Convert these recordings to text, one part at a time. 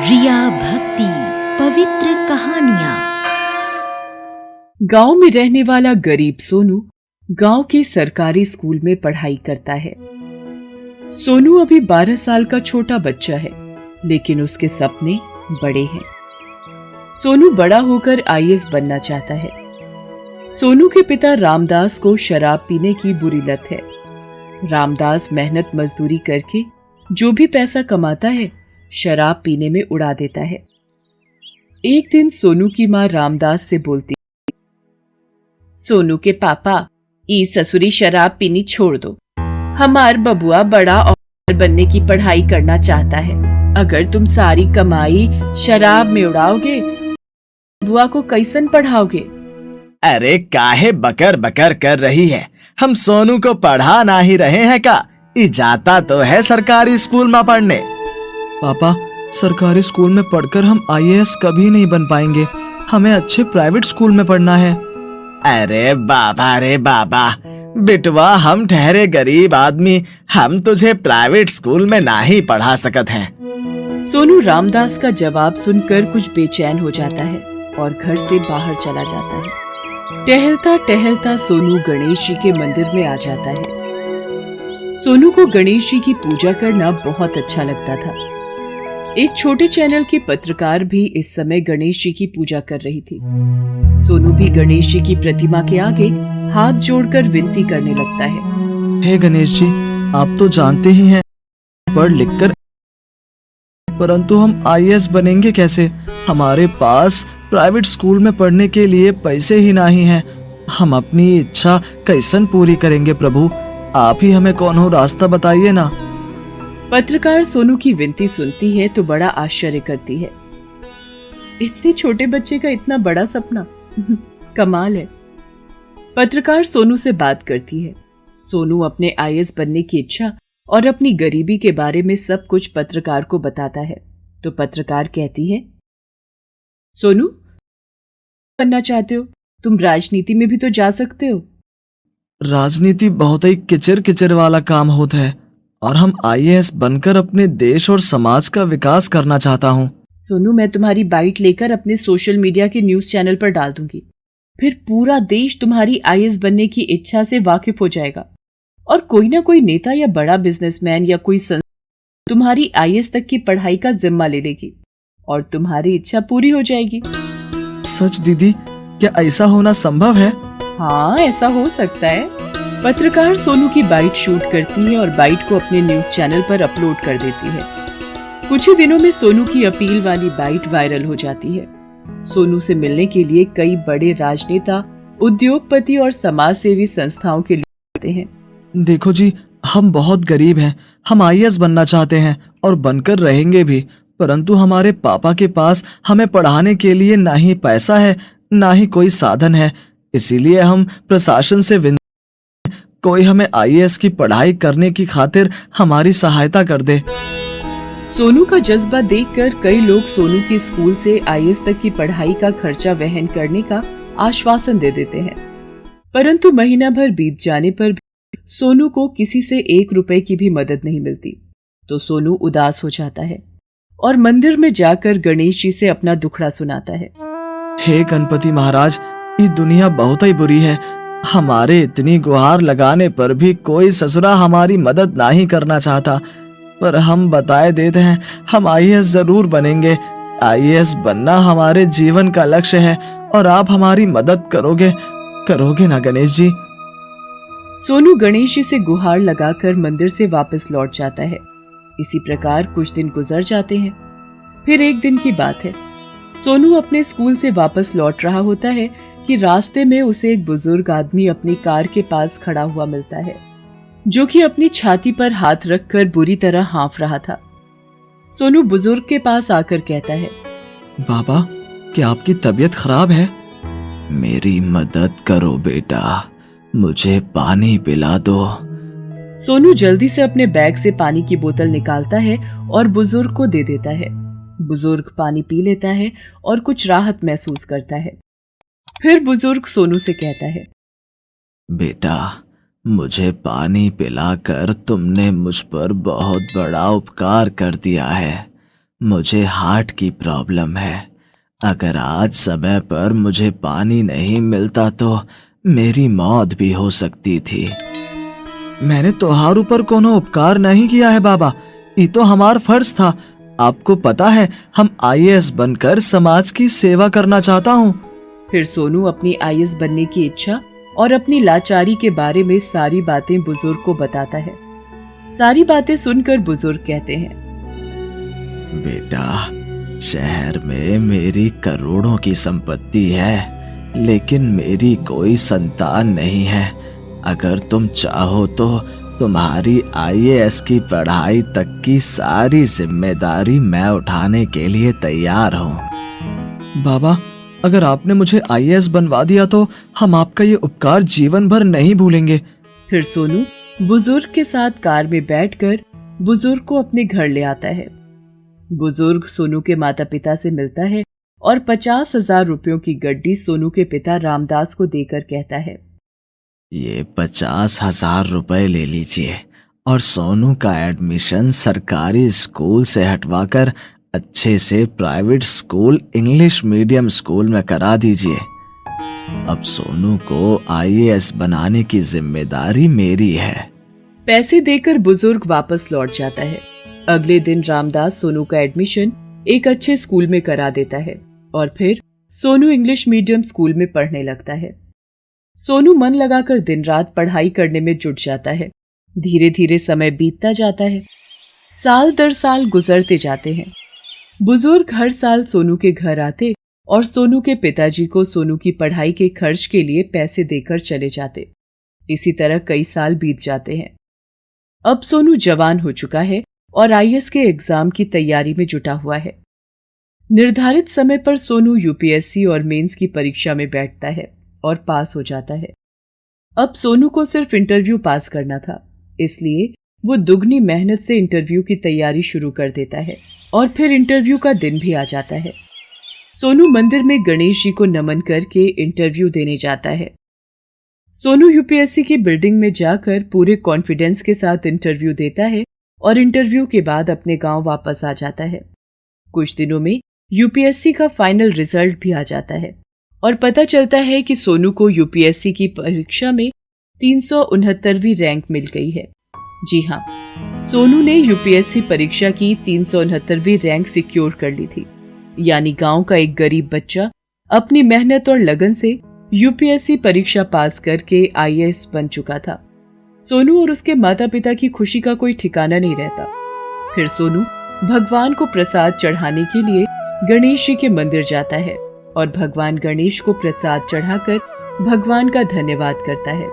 रिया भक्ति पवित्र कहानियाँ। गांव में रहने वाला गरीब सोनू गांव के सरकारी स्कूल में पढ़ाई करता है। सोनू अभी 12 साल का छोटा बच्चा है, लेकिन उसके सपने बड़े हैं। सोनू बड़ा होकर आईएएस बनना चाहता है। सोनू के पिता रामदास को शराब पीने की बुरी लत है। रामदास मेहनत मजदूरी करके जो भी पैसा कमाता है शराब पीने में उड़ा देता है। एक दिन सोनू की माँ रामदास से बोलती, सोनू के पापा, ई ससुरी शराब पीनी छोड़ दो। हमार बबुआ बड़ा ऑफिसर बनने की पढ़ाई करना चाहता है। अगर तुम सारी कमाई शराब में उड़ाओगे, बबुआ को कैसन पढ़ाओगे? अरे काहे बकर बकर कर रही है? हम सोनू को पढ़ा ना ही रहे हैं का? ई जाता तो है सरकारी स्कूल में पढ़ने। पापा, सरकारी स्कूल में पढ़कर हम आईएएस कभी नहीं बन पाएंगे। हमें अच्छे प्राइवेट स्कूल में पढ़ना है। अरे बाबा रे बाबा, बिटवा हम ठहरे गरीब आदमी, हम तुझे प्राइवेट स्कूल में ना ही पढ़ा सकत हैं। सोनू रामदास का जवाब सुनकर कुछ बेचैन हो जाता है और घर से बाहर चला जाता है। टहलता टहलता सोनू गणेश जी के मंदिर में आ जाता है। सोनू को गणेश जी की पूजा करना बहुत अच्छा लगता था। एक छोटे चैनल की पत्रकार भी इस समय गणेश जी की पूजा कर रही थी। सोनू भी गणेश जी की प्रतिमा के आगे हाथ जोड़कर विनती करने लगता है। हे गणेश जी, आप तो जानते ही हैं पढ़ लिख कर, परंतु हम आईएएस बनेंगे कैसे? हमारे पास प्राइवेट स्कूल में पढ़ने के लिए पैसे ही नहीं हैं। हम अपनी इच्छा कैसन पूरी करेंगे प्रभु? आप ही हमें कौन हो रास्ता बताइए ना। पत्रकार सोनू की विनती सुनती है तो बड़ा आश्चर्य करती है। इतने छोटे बच्चे का इतना बड़ा सपना, कमाल है। पत्रकार सोनू से बात करती है। सोनू अपने आईएएस बनने की इच्छा और अपनी गरीबी के बारे में सब कुछ पत्रकार को बताता है। तो पत्रकार कहती है, सोनू, बनना चाहते हो? तुम राजनीति में भी तो जा सकते हो। राजनीति बहुत ही किचर किचर वाला काम होता है और हम आईएएस बनकर अपने देश और समाज का विकास करना चाहता हूँ। सोनू, मैं तुम्हारी बाइट लेकर अपने सोशल मीडिया के न्यूज चैनल पर डाल दूंगी। फिर पूरा देश तुम्हारी आईएएस बनने की इच्छा से वाकिफ हो जाएगा और कोई ना कोई नेता या बड़ा बिजनेसमैन या कोई संस्था तुम्हारी आईएएस तक की पढ़ाई का जिम्मा ले लेगी और तुम्हारी इच्छा पूरी हो जाएगी। सच दीदी, क्या ऐसा होना संभव है? हाँ, ऐसा हो सकता है। पत्रकार सोनू की बाइट शूट करती है और बाइट को अपने न्यूज चैनल पर अपलोड कर देती है। कुछ ही दिनों में सोनू की अपील वाली बाइट वायरल हो जाती है। सोनू से मिलने के लिए कई बड़े राजनेता, उद्योगपति और समाज सेवी संस्थाओं के लोग आते हैं। देखो जी, हम बहुत गरीब हैं। हम आईएएस बनना चाहते हैं और बनकर रहेंगे भी, परंतु हमारे पापा के पास हमें पढ़ाने के लिए ना ही पैसा है, ना ही कोई साधन है। इसीलिए हम प्रशासन से विनती, कोई हमें आईएएस की पढ़ाई करने की खातिर हमारी सहायता कर दे। सोनू का जज्बा देखकर कई लोग सोनू के स्कूल से आईएएस तक की पढ़ाई का खर्चा वहन करने का आश्वासन दे देते हैं, परंतु महीना भर बीत जाने पर भी सोनू को किसी से 1 रुपए की भी मदद नहीं मिलती। तो सोनू उदास हो जाता है और मंदिर में जाकर गणेश जी से अपना दुखड़ा सुनाता है। हे गणपति महाराज, ये दुनिया बहुत ही बुरी है। हमारे इतनी गुहार लगाने पर भी कोई ससुरा हमारी मदद ना ही करना चाहता, पर हम बताए देते हैं हम आईएएस जरूर बनेंगे। आईएएस बनना हमारे जीवन का लक्ष्य है और आप हमारी मदद करोगे ना गणेश जी? सोनू गणेश जी से गुहार लगाकर मंदिर से वापस लौट जाता है। इसी प्रकार कुछ दिन गुजर जाते हैं। फिर एक दिन की बात है, सोनू अपने स्कूल से वापस लौट रहा होता है कि रास्ते में उसे एक बुजुर्ग आदमी अपनी कार के पास खड़ा हुआ मिलता है, जो कि अपनी छाती पर हाथ रखकर बुरी तरह हाँफ रहा था। सोनू बुजुर्ग के पास आकर कहता है, बाबा, क्या आपकी तबीयत खराब है? मेरी मदद करो बेटा, मुझे पानी पिला दो। सोनू जल्दी से अपने बैग से पानी की बोतल निकालता है और बुजुर्ग को दे देता है। बुजुर्ग पानी पी लेता है और कुछ राहत महसूस करता है। फिर बुजुर्ग सोनू से कहता है, बेटा, मुझे पानी पिलाकर तुमने मुझ पर बहुत बड़ा उपकार कर दिया है। मुझे हार्ट की प्रॉब्लम है। अगर आज समय पर मुझे पानी नहीं मिलता तो मेरी मौत भी हो सकती थी। मैंने तोहार ऊपर कोनो उपकार नहीं किया है बाबा, ये तो हमार फर्ज था। आपको पता है हम आईएएस बनकर समाज की सेवा करना चाहता हूँ। फिर सोनू अपनी आईएएस बनने की इच्छा और अपनी लाचारी के बारे में सारी बातें बुजुर्ग को बताता है। सारी बातें सुनकर बुजुर्ग कहते हैं, बेटा, शहर में मेरी करोड़ों की संपत्ति है, लेकिन मेरी कोई संतान नहीं है। अगर तुम चाहो तो तुम्हारी आईएएस की पढ़ाई तक की सारी जिम्मेदारी मैं उठाने के लिए तैयार हूँ। बाबा, अगर आपने मुझे आईएएस बनवा दिया तो हम आपका ये उपकार जीवन भर नहीं भूलेंगे। फिर सोनू बुजुर्ग के साथ कार में बैठकर बुजुर्ग को अपने घर ले आता है। बुजुर्ग सोनू के माता पिता से मिलता है और 50,000 रुपयों की गड्डी सोनू के पिता रामदास को देकर कहता है, ये 50,000 रुपए ले लीजिए और सोनू का एडमिशन सरकारी स्कूल से हटवाकर अच्छे से private school English medium school में करा दीजिए। अब सोनू को आईएएस बनाने की जिम्मेदारी मेरी है। पैसे देकर बुजुर्ग वापस लौट जाता है। अगले दिन रामदास सोनू का एडमिशन एक अच्छे स्कूल में करा देता है और फिर सोनू इंग्लिश मीडियम स्कूल में पढ़ने लगता है। सोनू मन लगाकर दिन रात पढ़ाई करने में जुट जाता है। धीरे धीरे समय बीतता जाता है। साल दर साल गुजरते जाते हैं। बुजुर्ग हर साल सोनू के घर आते और सोनू के पिताजी को सोनू की पढ़ाई के खर्च के लिए पैसे देकर चले जाते। इसी तरह कई साल बीत जाते हैं। अब सोनू जवान हो चुका है और आईएएस के एग्जाम की तैयारी में जुटा हुआ है। निर्धारित समय पर सोनू यूपीएससी और मेंस की परीक्षा में बैठता है और पास हो जाता है। अब सोनू को सिर्फ इंटरव्यू पास करना था, इसलिए वो दुगनी मेहनत से इंटरव्यू की तैयारी शुरू कर देता है और फिर इंटरव्यू का दिन भी आ जाता है। सोनू मंदिर में गणेश जी को नमन करके इंटरव्यू देने जाता है। सोनू यूपीएससी की बिल्डिंग में जाकर पूरे कॉन्फिडेंस के साथ इंटरव्यू देता है और इंटरव्यू के बाद अपने गांव वापस आ जाता है। कुछ दिनों में यूपीएससी का फाइनल रिजल्ट भी आ जाता है और पता चलता है कि सोनू को यूपीएससी की परीक्षा में 369वीं रैंक मिल गई है। जी हाँ, सोनू ने यूपीएससी परीक्षा की 369वीं रैंक सिक्योर कर ली थी। यानी गांव का एक गरीब बच्चा अपनी मेहनत और लगन से यूपीएससी परीक्षा पास करके आईएएस बन चुका था। सोनू और उसके माता पिता की खुशी का कोई ठिकाना नहीं रहता। फिर सोनू भगवान को प्रसाद चढ़ाने के लिए गणेश जी के मंदिर जाता है और भगवान गणेश को प्रसाद चढ़ाकर भगवान का धन्यवाद करता है।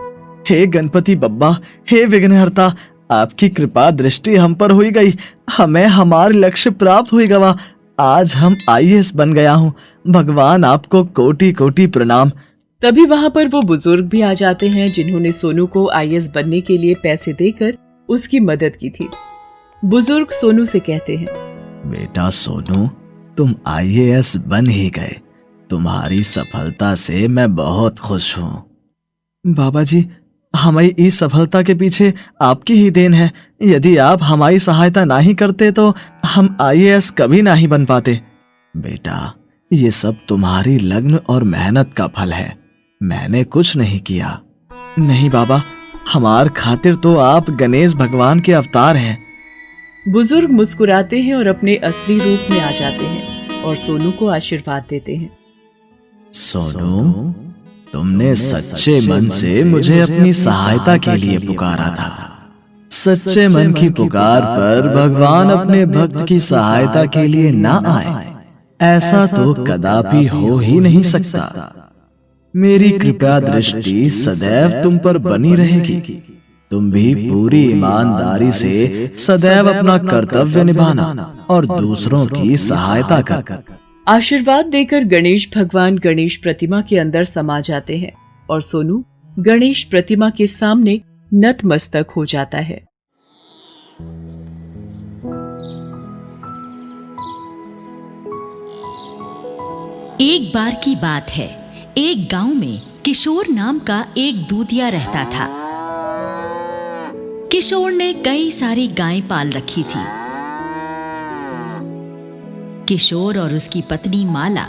हे गणपति बब्बा, हे विघ्नहर्ता, आपकी कृपा दृष्टि हम पर हुई गई। हमें हमारे लक्ष्य प्राप्त हुई गवा। आज हम आईएएस बन गया हूँ। भगवान आपको कोटि कोटि प्रणाम। तभी वहां पर वो बुजुर्ग भी आ जाते हैं जिन्होंने सोनू को आईएएस बनने के लिए पैसे देकर उसकी मदद की थी। बुजुर्ग सोनू से कहते हैं, बेटा सोनू, तुम आईएएस बन ही गए। तुम्हारी सफलता से मैं बहुत खुश हूँ। बाबा जी, हमारी इस सफलता के पीछे आपकी ही देन है। यदि आप हमारी सहायता नहीं करते तो हम आईएएस कभी नहीं बन पाते। बेटा, ये सब तुम्हारी लगन और मेहनत का फल है। मैंने कुछ नहीं किया। नहीं बाबा, हमार खातिर तो आप गणेश भगवान के अवतार हैं। बुजुर्ग मुस्कुराते हैं और अपने असली रूप में आ जाते हैं और सोनू को आशीर्वाद देते हैं। सोनू, तुमने सच्चे मन से मुझे अपनी सहायता के लिए पुकारा था। सच्चे मन की पुकार पर भगवान अपने भक्त की सहायता के लिए ना आए, ऐसा तो कदापि हो ही नहीं सकता। मेरी कृपा दृष्टि सदैव तुम पर बनी रहेगी। तुम भी पूरी ईमानदारी से सदैव अपना कर्तव्य निभाना और दूसरों की सहायता कर। आशीर्वाद देकर गणेश भगवान गणेश प्रतिमा के अंदर समा जाते हैं और सोनू गणेश प्रतिमा के सामने नतमस्तक हो जाता है। एक बार की बात है, एक गांव में किशोर नाम का एक दूधिया रहता था। किशोर ने कई सारी गायें पाल रखी थी। किशोर और उसकी पत्नी माला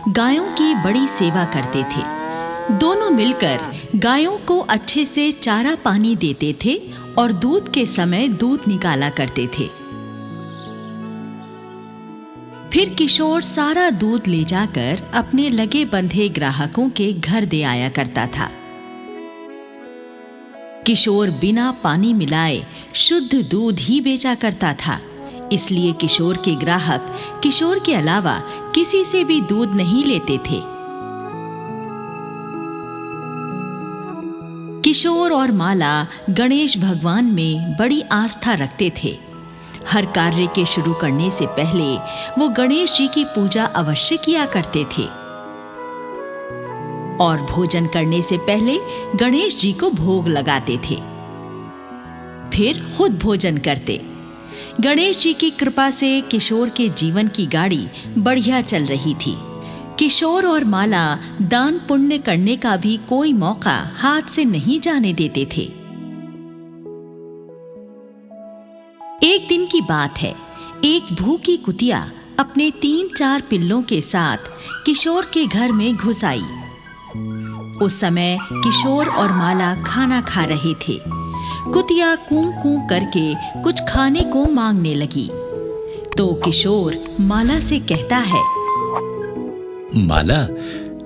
गायों की बड़ी सेवा करते थे। दोनों मिलकर गायों को अच्छे से चारा पानी देते थे और दूध के समय दूध निकाला करते थे। फिर किशोर सारा दूध ले जाकर अपने लगे बंधे ग्राहकों के घर दे आया करता था। किशोर बिना पानी मिलाए शुद्ध दूध ही बेचा करता था, इसलिए किशोर के ग्राहक किशोर के अलावा किसी से भी दूध नहीं लेते थे। किशोर और माला गणेश भगवान में बड़ी आस्था रखते थे। हर कार्य के शुरू करने से पहले वो गणेश जी की पूजा अवश्य किया करते थे और भोजन करने से पहले गणेश जी को भोग लगाते थे, फिर खुद भोजन करते। गणेश जी की कृपा से किशोर के जीवन की गाड़ी बढ़िया चल रही थी। किशोर और माला दान पुण्य करने का भी कोई मौका हाथ से नहीं जाने देते थे। एक दिन की बात है, एक भूखी कुतिया अपने 3-4 पिल्लों के साथ किशोर के घर में घुस आई। उस समय किशोर और माला खाना खा रहे थे। कुतिया कूं कूं करके कुछ खाने को मांगने लगी तो किशोर माला से कहता है, माला,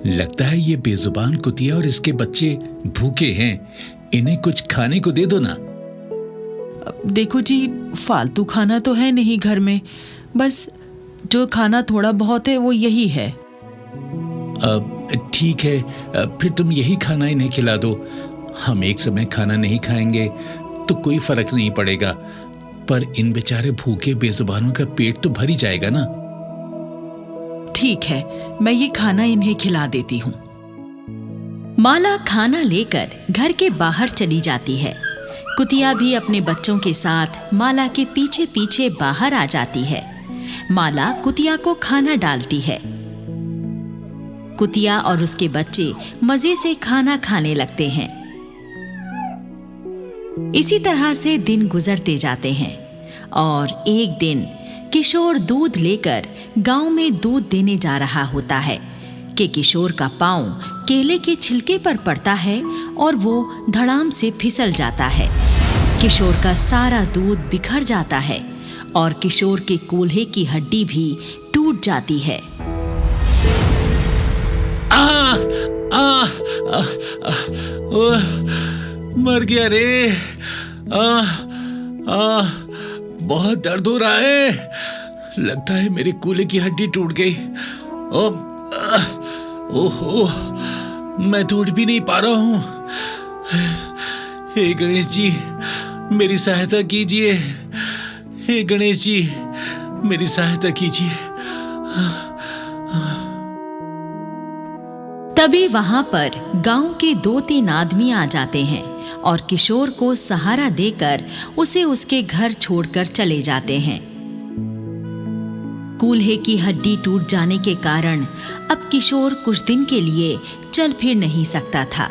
लगता है ये बेजुबान कुतिया और इसके बच्चे भूखे हैं, इन्हें कुछ खाने को दे दो ना। देखो जी, फालतू खाना तो है नहीं घर में, बस जो खाना थोड़ा बहुत है वो यही है। ठीक है, फिर तुम यही खाना इन्हें खिला दो। हम एक समय खाना नहीं खाएंगे तो कोई फर्क नहीं पड़ेगा, पर इन बेचारे भूखे बेजुबानों का पेट तो भर ही जाएगा ना। ठीक है, मैं ये खाना इन्हें खिला देती हूँ। माला खाना लेकर घर के बाहर चली जाती है। कुतिया भी अपने बच्चों के साथ माला के पीछे पीछे बाहर आ जाती है। माला कुतिया को खाना डालती है। कुतिया और उसके बच्चे मजे से खाना खाने लगते हैं। इसी तरह से दिन गुजरते जाते हैं और एक दिन किशोर दूध लेकर गांव में दूध देने जा रहा होता है कि किशोर का पांव केले के छिलके पर पड़ता है और वो धड़ाम से फिसल जाता है। किशोर का सारा दूध बिखर जाता है और किशोर के कूल्हे की हड्डी भी टूट जाती है। मर गया रे। बहुत दर्द हो रहा है, लगता है मेरे कूल्हे की हड्डी टूट गई। ओहो, मैं तो उठ भी नहीं पा रहा हूँ। हे गणेश जी, मेरी सहायता कीजिए। हे गणेश जी, मेरी सहायता कीजिए। तभी वहां पर गांव के 2-3 आदमी आ जाते हैं और किशोर को सहारा देकर उसे उसके घर छोड़कर चले जाते हैं। कूल्हे की हड्डी टूट जाने के कारण अब किशोर कुछ दिन के लिए चल फिर नहीं सकता था,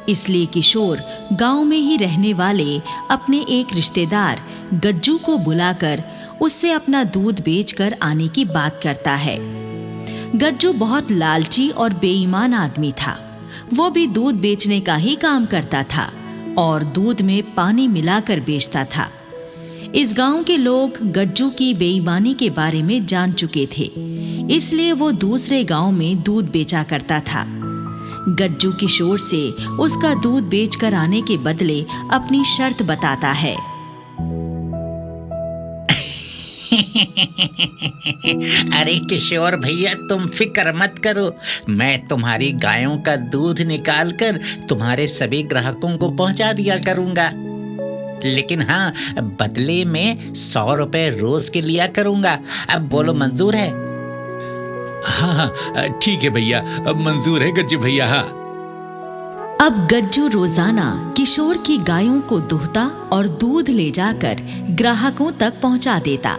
इसलिए किशोर गांव में ही रहने वाले अपने एक रिश्तेदार गज्जू को बुलाकर उससे अपना दूध बेचकर आने की बात करता है। गज्जू बहुत लालची और बेईमान आदमी था। वो भी दूध बेचने का ही काम करता था और दूध में पानी मिलाकर बेचता था। इस गांव के लोग गज्जू की बेईमानी के बारे में जान चुके थे, इसलिए वो दूसरे गांव में दूध बेचा करता था। गज्जू किशोर से उसका दूध बेचकर आने के बदले अपनी शर्त बताता है। अरे किशोर भैया, तुम फिक्र मत करो, मैं तुम्हारी गायों का दूध निकालकर तुम्हारे सभी ग्राहकों को पहुंचा दिया करूंगा, लेकिन हाँ, बदले में 100 रुपए रोज के लिया करूंगा। अब बोलो, मंजूर है? हाँ, ठीक है भैया, अब मंजूर है गज्जू भैया। हाँ। अब गज्जू रोजाना किशोर की गायों को दुहता और दूध ले जाकर ग्राहकों तक पहुंचा देता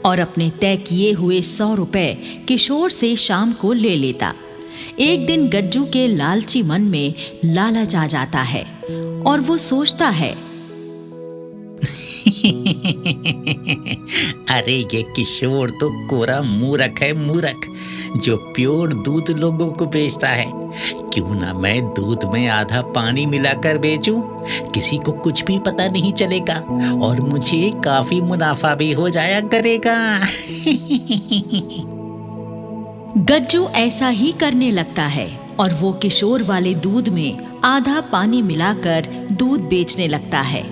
और अपने तय किए हुए 100 रुपए किशोर से शाम को ले लेता। एक दिन गज्जू के लालची मन में लालच आ जाता है और वो सोचता है अरे ये किशोर तो कोरा मूर्ख है, मूर्ख, जो प्योर दूध लोगों को बेचता है। क्यों ना मैं दूध में आधा पानी मिलाकर बेचूं? किसी को कुछ भी पता नहीं चलेगा और मुझे काफी मुनाफा भी हो जाया करेगा। गज्जू ऐसा ही करने लगता है और वो किशोर वाले दूध में आधा पानी मिलाकर दूध बेचने लगता है।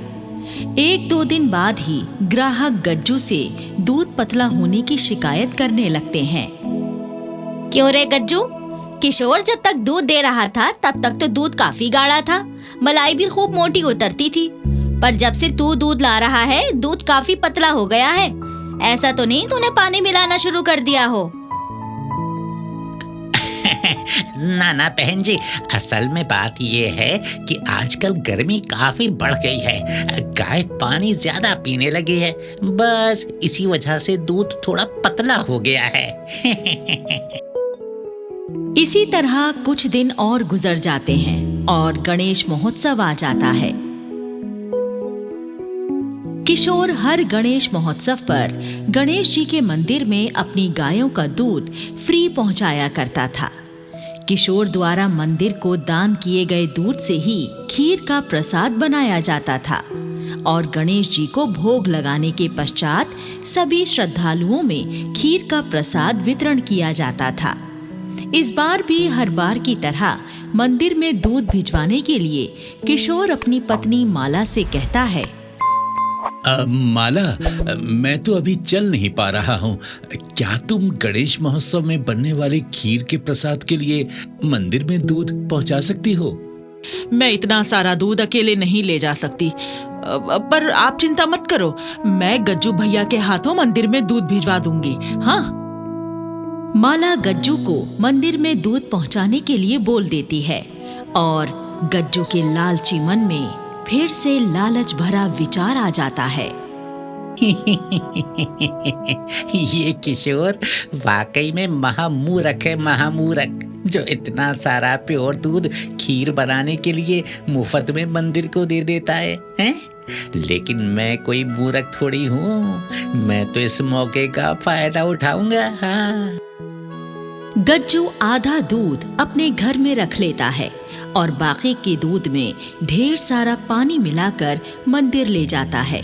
1-2 दिन बाद ही ग्राहक गज्जू से दूध पतला होने की शिकायत करने लगते हैं। क्यों रे गज्जू, किशोर जब तक दूध दे रहा था तब तक तो दूध काफी गाढ़ा था, मलाई भी खूब मोटी उतरती थी, पर जब से तू दूध ला रहा है दूध काफी पतला हो गया है। ऐसा तो नहीं तूने पानी मिलाना शुरू कर दिया हो? ना ना बहन जी, असल में बात ये है कि आजकल गर्मी काफी बढ़ गई है, गाय पानी ज्यादा पीने लगी है, बस इसी वजह से दूध थोड़ा पतला हो गया है। इसी तरह कुछ दिन और गुजर जाते हैं और गणेश महोत्सव आ जाता है। किशोर हर गणेश महोत्सव पर गणेश जी के मंदिर में अपनी गायों का दूध फ्री पहुंचाया करता था। किशोर द्वारा मंदिर को दान किए गए दूध से ही खीर का प्रसाद बनाया जाता था और गणेश जी को भोग लगाने के पश्चात सभी श्रद्धालुओं में खीर का प्रसाद वितरण किया जाता था। इस बार भी हर बार की तरह मंदिर में दूध भिजवाने के लिए किशोर अपनी पत्नी माला से कहता है, माला, मैं तो अभी चल नहीं पा रहा हूँ, क्या तुम गणेश महोत्सव में बनने वाले खीर के प्रसाद के लिए मंदिर में दूध पहुँचा सकती हो? मैं इतना सारा दूध अकेले नहीं ले जा सकती, पर आप चिंता मत करो, मैं गज्जू भैया के हाथों मंदिर में दूध भिजवा दूंगी। हाँ। माला गज्जू को मंदिर में दूध पहुंचाने के लिए बोल देती है और गज्जू के लालची मन में फिर से लालच भरा विचार आ जाता है। ये किशोर वाकई में महामूर्ख है, महामूर्ख, जो इतना सारा प्योर दूध खीर बनाने के लिए मुफ्त में मंदिर को दे देता है, हैं? लेकिन मैं कोई मूर्ख थोड़ी हूँ, मैं तो इस मौके का फायदा उठाऊंगा। हाँ। गज्जू आधा दूध अपने घर में रख लेता है और बाकी के दूध में ढेर सारा पानी मिलाकर मंदिर ले जाता है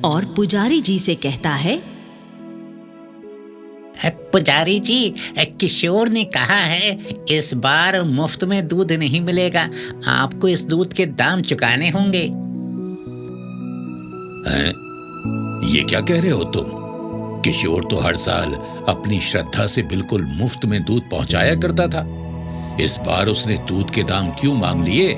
और पुजारी जी से कहता है, पुजारी जी, किशोर ने कहा है इस बार मुफ्त में दूध नहीं मिलेगा, आपको इस दूध के दाम चुकाने होंगे। ये क्या कह रहे हो तुम? किशोर तो हर साल अपनी श्रद्धा से बिल्कुल मुफ्त में दूध पहुंचाया करता था, इस बार उसने दूध के दाम क्यों मांग लिए?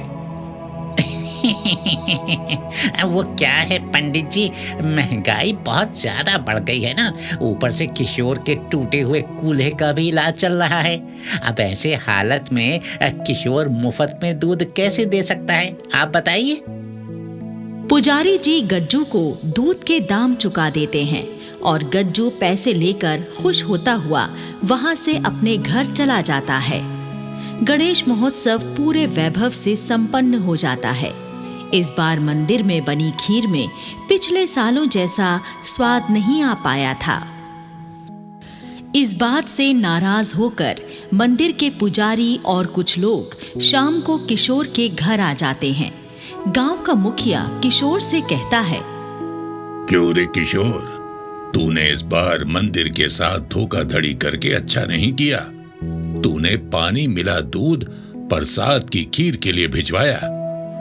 वो क्या है पंडित जी, महंगाई बहुत ज्यादा बढ़ गई है ना, ऊपर से किशोर के टूटे हुए कूल्हे का भी इलाज चल रहा है। अब ऐसे हालत में किशोर मुफ्त में दूध कैसे दे सकता है, आप बताइए। पुजारी जी गज्जू को दूध के दाम चुका देते हैं और गज्जू पैसे लेकर खुश होता हुआ वहां से अपने घर चला जाता है। गणेश महोत्सव पूरे वैभव से संपन्न हो जाता है। इस बार मंदिर में बनी खीर में पिछले सालों जैसा स्वाद नहीं आ पाया था। इस बात से नाराज होकर मंदिर के पुजारी और कुछ लोग शाम को किशोर के घर आ जाते हैं। गांव का मुखिया किशोर से कहता है, क्यों रे किशोर, तूने इस बार मंदिर के साथ धोखाधड़ी करके अच्छा नहीं किया। तूने पानी मिला दूध प्रसाद की खीर के लिए भिजवाया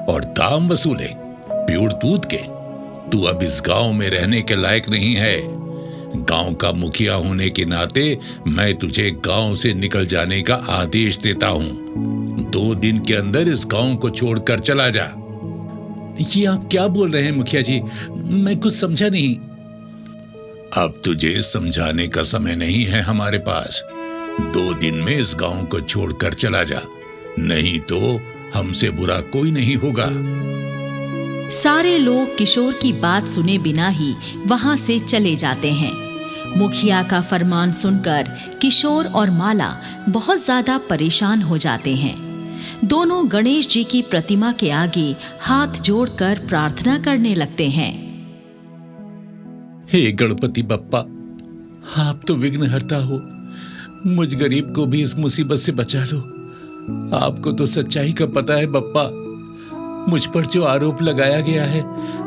और दाम वसूले प्योर दूध के। तू अब इस गांव में रहने के लायक नहीं है। गांव का मुखिया होने के नाते मैं तुझे गांव से निकल जाने का आदेश देता हूँ। 2 दिन के अंदर इस गांव को छोड़कर चला जा। ये आप क्या बोल रहे हैं मुखिया जी, मैं कुछ समझा नहीं। अब तुझे समझाने का समय नहीं है हमारे पास। 2 दिन में इस गांव को छोड़कर चला जा, नहीं तो हमसे बुरा कोई नहीं होगा। सारे लोग किशोर की बात सुने बिना ही वहां से चले जाते हैं। मुखिया का फरमान सुनकर किशोर और माला बहुत ज्यादा परेशान हो जाते हैं। दोनों गणेश जी की प्रतिमा के आगे हाथ जोड़कर प्रार्थना करने लगते हैं। हे गणपति बप्पा, आप तो विघ्नहर्ता हो, मुझ गरीब को भी इस मुसीबत से बचा लो। आपको तो सच्चाई का पता है बप्पा। मुझ पर जो आरोप लगाया गया है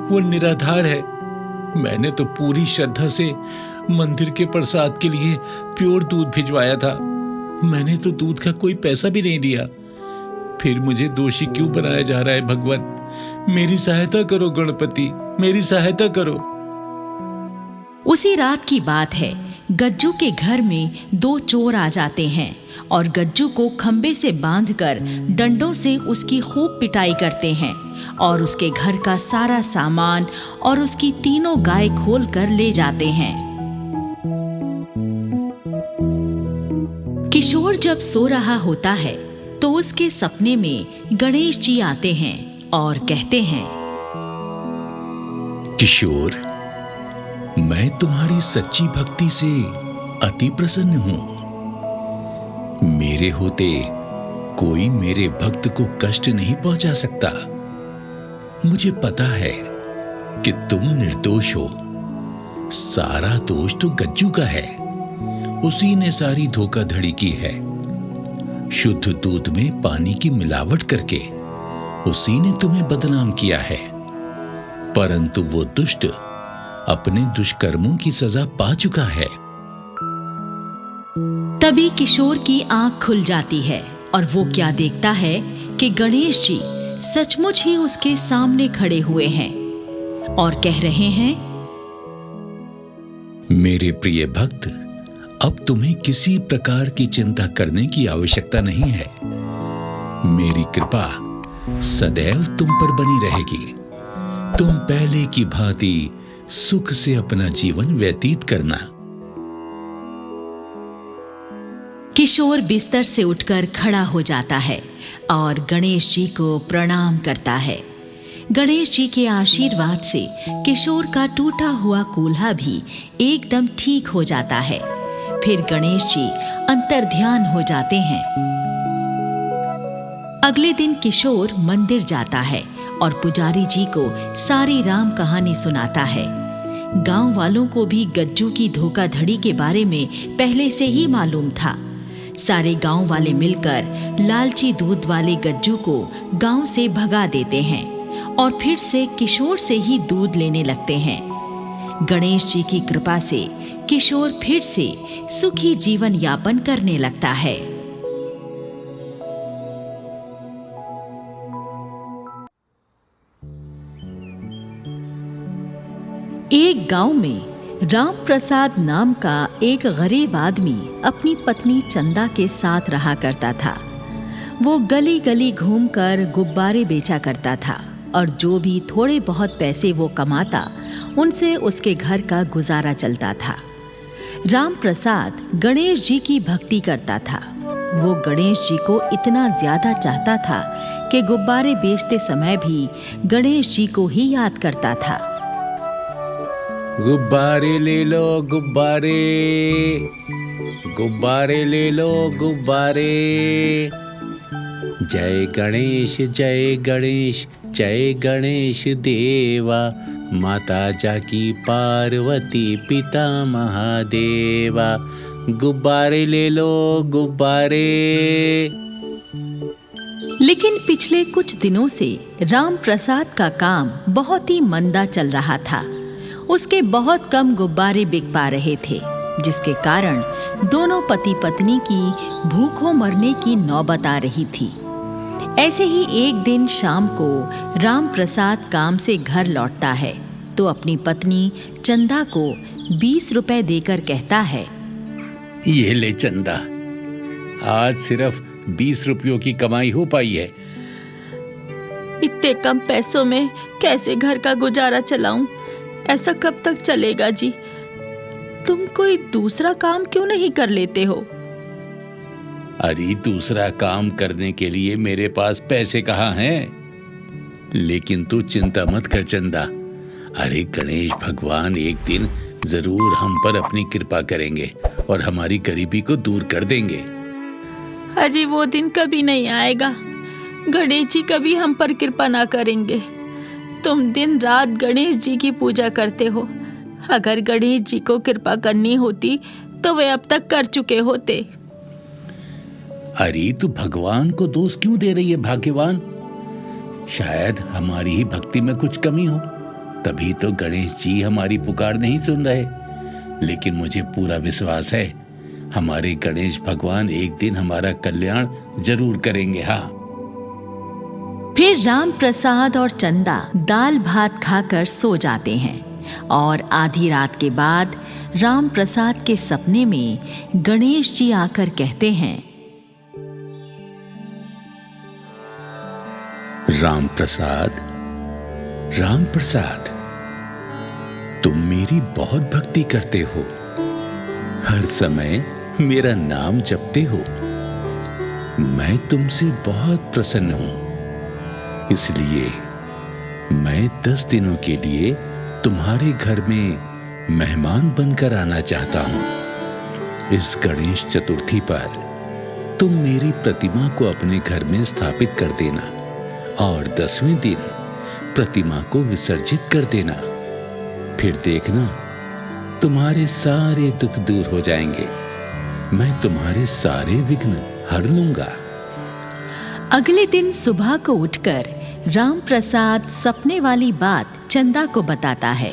वो निराधार है। मैंने तो पूरी श्रद्धा से मंदिर के प्रसाद के लिए प्योर दूध भिजवाया था। मैंने तो दूध का कोई पैसा भी नहीं दिया। फिर मुझे दोषी क्यों बनाया जा रहा है भगवान? मेरी सहायता करो गणपति, मेरी सहायता करो। उसी रात की बात है, गज्जू के घर में 2 चोर आ जाते हैं और गज्जू को खंबे से बांधकर डंडों से उसकी खूब पिटाई करते हैं और उसके घर का सारा सामान और उसकी 3 गाय खोल कर ले जाते हैं। किशोर जब सो रहा होता है तो उसके सपने में गणेश जी आते हैं और कहते हैं, किशोर, मैं तुम्हारी सच्ची भक्ति से अति प्रसन्न हूं। मेरे होते कोई मेरे भक्त को कष्ट नहीं पहुंचा सकता। मुझे पता है कि तुम निर्दोष हो। सारा दोष तो गज्जू का है। उसी ने सारी धोखाधड़ी की है। शुद्ध दूध में पानी की मिलावट करके उसी ने तुम्हें बदनाम किया है। परंतु वो दुष्ट अपने दुष्कर्मों की सजा पा चुका है। तभी किशोर की आंख खुल जाती है और वो क्या देखता है कि गणेश जी सचमुच ही उसके सामने खड़े हुए हैं और कह रहे हैं, मेरे प्रिय भक्त, अब तुम्हें किसी प्रकार की चिंता करने की आवश्यकता नहीं है। मेरी कृपा सदैव तुम पर बनी रहेगी। तुम पहले की भांति सुख से अपना जीवन व्यतीत करना। किशोर बिस्तर से उठकर खड़ा हो जाता है और गणेश जी को प्रणाम करता है। गणेश जी के आशीर्वाद से किशोर का टूटा हुआ कूल्हा भी एकदम ठीक हो जाता है। फिर गणेश जी अंतर्ध्यान हो जाते हैं। अगले दिन किशोर मंदिर जाता है और पुजारी जी को सारी राम कहानी सुनाता है। गांव वालों को भी गज्जू की धोखाधड़ी के बारे में पहले से ही मालूम था। सारे गांव वाले मिलकर लालची दूध वाले गज्जू को गांव से भगा देते हैं और फिर से किशोर से ही दूध लेने लगते हैं। गणेश जी की कृपा से किशोर फिर से सुखी जीवन यापन करने लगता है। एक गांव में राम प्रसाद नाम का एक गरीब आदमी अपनी पत्नी चंदा के साथ रहा करता था। वो गली गली घूमकर गुब्बारे बेचा करता था और जो भी थोड़े बहुत पैसे वो कमाता उनसे उसके घर का गुजारा चलता था। राम प्रसाद गणेश जी की भक्ति करता था। वो गणेश जी को इतना ज्यादा चाहता था कि गुब्बारे बेचते समय भी गणेश जी को ही याद करता था। गुब्बारे ले लो गुब्बारे, गुब्बारे ले लो गुब्बारे। जय गणेश जय गणेश जय गणेश देवा। माता जाकी पार्वती पिता महादेवा। गुब्बारे ले लो गुब्बारे। लेकिन पिछले कुछ दिनों से राम प्रसाद का काम बहुत ही मंदा चल रहा था। उसके बहुत कम गुब्बारे बिक पा रहे थे, जिसके कारण दोनों पति पत्नी की भूखों मरने की नौबत आ रही थी। ऐसे ही एक दिन शाम को राम प्रसाद काम से घर लौटता है तो अपनी पत्नी चंदा को 20 रुपए देकर कहता है, ये ले चंदा, आज सिर्फ 20 रुपयों की कमाई हो पाई है। इतने कम पैसों में कैसे घर का गुजारा चलाऊं? ऐसा कब तक चलेगा जी? तुम कोई दूसरा काम क्यों नहीं कर लेते हो? अरे दूसरा काम करने के लिए मेरे पास पैसे कहाँ हैं? लेकिन तू चिंता मत कर चंदा। अरे गणेश भगवान एक दिन जरूर हम पर अपनी कृपा करेंगे और हमारी गरीबी को दूर कर देंगे। अजी वो दिन कभी नहीं आएगा। गणेश जी कभी हम पर कृपा ना करेंगे। तुम दिन रात गणेश जी की पूजा करते हो, अगर गणेश जी को कृपा करनी होती तो वे अब तक कर चुके होते। अरे तू भगवान को दोष क्यों दे रही है भाग्यवान? शायद हमारी ही भक्ति में कुछ कमी हो, तभी तो गणेश जी हमारी पुकार नहीं सुन रहे। लेकिन मुझे पूरा विश्वास है हमारे गणेश भगवान एक दिन हमारा कल्याण जरूर करेंगे। हाँ। फिर राम प्रसाद और चंदा दाल भात खाकर सो जाते हैं और आधी रात के बाद राम प्रसाद के सपने में गणेश जी आकर कहते हैं, राम प्रसाद, तुम मेरी बहुत भक्ति करते हो, हर समय मेरा नाम जपते हो। मैं तुमसे बहुत प्रसन्न हूं, इसलिए मैं 10 दिनों के लिए तुम्हारे घर में मेहमान बनकर आना चाहता हूं। इस गणेश चतुर्थी पर तुम मेरी प्रतिमा को अपने घर में स्थापित कर देना और 10वें दिन प्रतिमा को विसर्जित कर देना। फिर देखना तुम्हारे सारे दुख दूर हो जाएंगे। मैं तुम्हारे सारे विघ्न हर लूंगा। अगले दिन सुबह को उठकर राम प्रसाद सपने वाली बात चंदा को बताता है